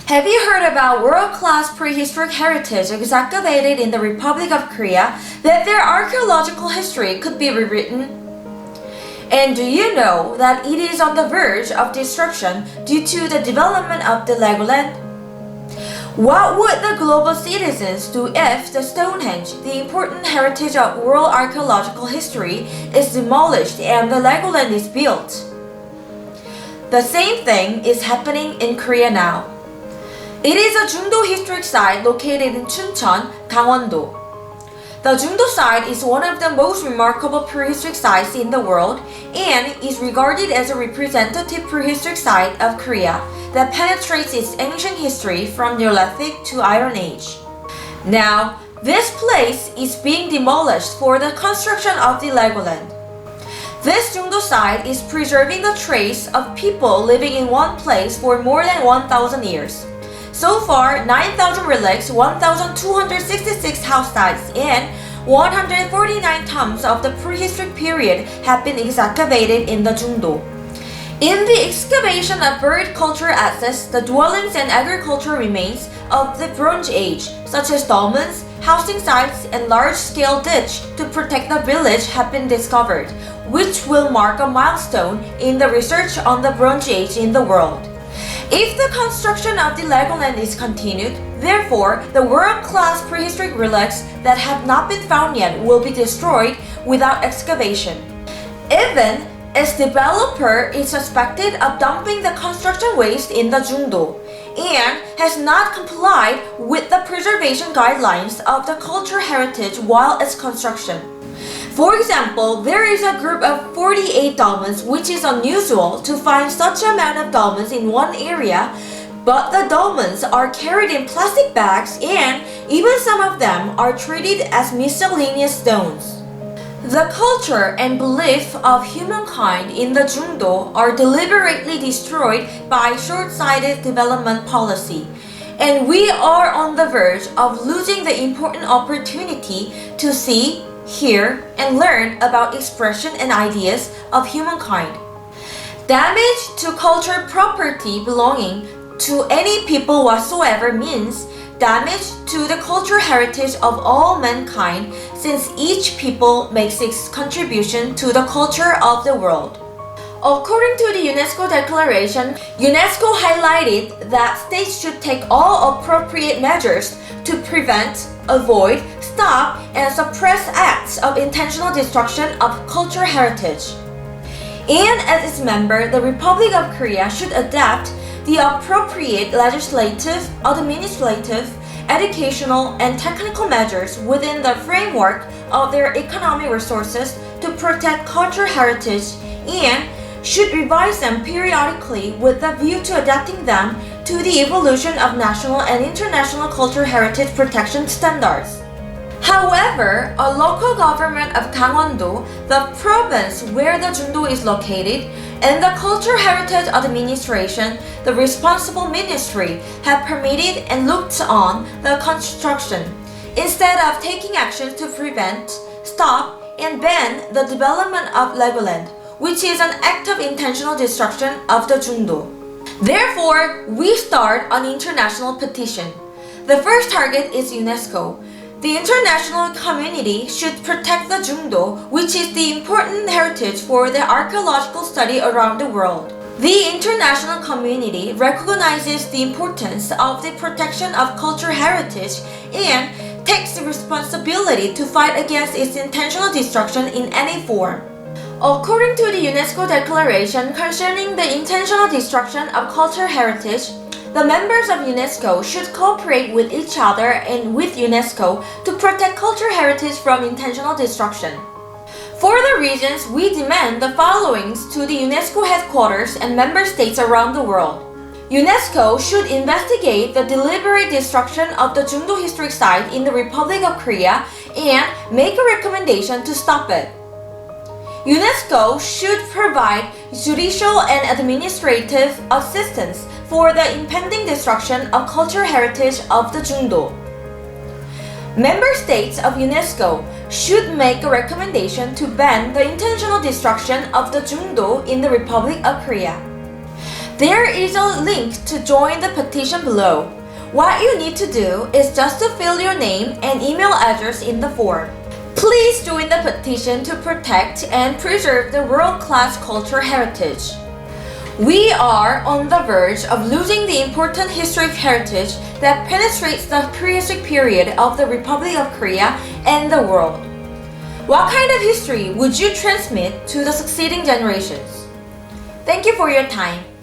Have you heard about world-class prehistoric heritage excavated in the Republic of Korea that their archaeological history could be rewritten? And do you know that it is on the verge of destruction due to the development of the Legoland? What would the global citizens do if the Stonehenge, the important heritage of world archaeological history, is demolished and the Legoland is built? The same thing is happening in Korea now. It is a Jungdo historic site located in Chuncheon, Gangwon-do. The Jungdo site is one of the most remarkable prehistoric sites in the world and is regarded as a representative prehistoric site of Korea that penetrates its ancient history from Neolithic to Iron Age. Now, this place is being demolished for the construction of the Legoland. This Jungdo site is preserving the trace of people living in one place for more than 1,000 years. So far, 9,000 relics, 1,266 house sites, and 149 tombs of the prehistoric period have been excavated in the Jungdo. In the excavation of buried cultural assets, the dwellings and agricultural remains of the Bronze Age, such as dolmens, housing sites, and large-scale ditch to protect the village have been discovered, which will mark a milestone in the research on the Bronze Age in the world. If the construction of the Legoland is continued, therefore, the world-class prehistoric relics that have not been found yet will be destroyed without excavation. Even its developer is suspected of dumping the construction waste in the Jungdo and has not complied with the preservation guidelines of the cultural heritage while its construction. For example, there is a group of 48 dolmens, which is unusual to find such amount of dolmens in one area, but the dolmens are carried in plastic bags and even some of them are treated as miscellaneous stones. The culture and belief of humankind in the Jungdo are deliberately destroyed by short-sighted development policy, and we are on the verge of losing the important opportunity to see, hear, and learn about expression and ideas of humankind. Damage to cultural property belonging to any people whatsoever means damage to the cultural heritage of all mankind, since each people makes its contribution to the culture of the world. According to the UNESCO Declaration, UNESCO highlighted that states should take all appropriate measures to prevent, avoid, stop, and suppress acts of intentional destruction of cultural heritage. And as its member, the Republic of Korea should adapt the appropriate legislative, administrative, educational, and technical measures within the framework of their economic resources to protect cultural heritage and should revise them periodically with the view to adapting them to the evolution of national and international cultural heritage protection standards. However, a local government of Gangwon-do, the province where the Jungdo is located, and the Cultural Heritage Administration, the responsible ministry, have permitted and looked on the construction, instead of taking actions to prevent, stop, and ban the development of Legoland, which is an act of intentional destruction of the Jungdo. Therefore, we start an international petition. The first target is UNESCO. The international community should protect the Jungdo, which is the important heritage for the archaeological study around the world. The international community recognizes the importance of the protection of cultural heritage and takes the responsibility to fight against its intentional destruction in any form. According to the UNESCO Declaration concerning the intentional destruction of cultural heritage, the members of UNESCO should cooperate with each other and with UNESCO to protect cultural heritage from intentional destruction. For the reasons, we demand the following to the UNESCO headquarters and member states around the world. UNESCO should investigate the deliberate destruction of the Jungdo historic site in the Republic of Korea and make a recommendation to stop it. UNESCO should provide judicial and administrative assistance for the impending destruction of cultural heritage of the Jungdo. Member states of UNESCO should make a recommendation to ban the intentional destruction of the Jungdo in the Republic of Korea. There is a link to join the petition below. What you need to do is just to fill your name and email address in the form. Please join the petition to protect and preserve the world-class cultural heritage. We are on the verge of losing the important historic heritage that penetrates the prehistoric period of the Republic of Korea and the world. What kind of history would you transmit to the succeeding generations? Thank you for your time.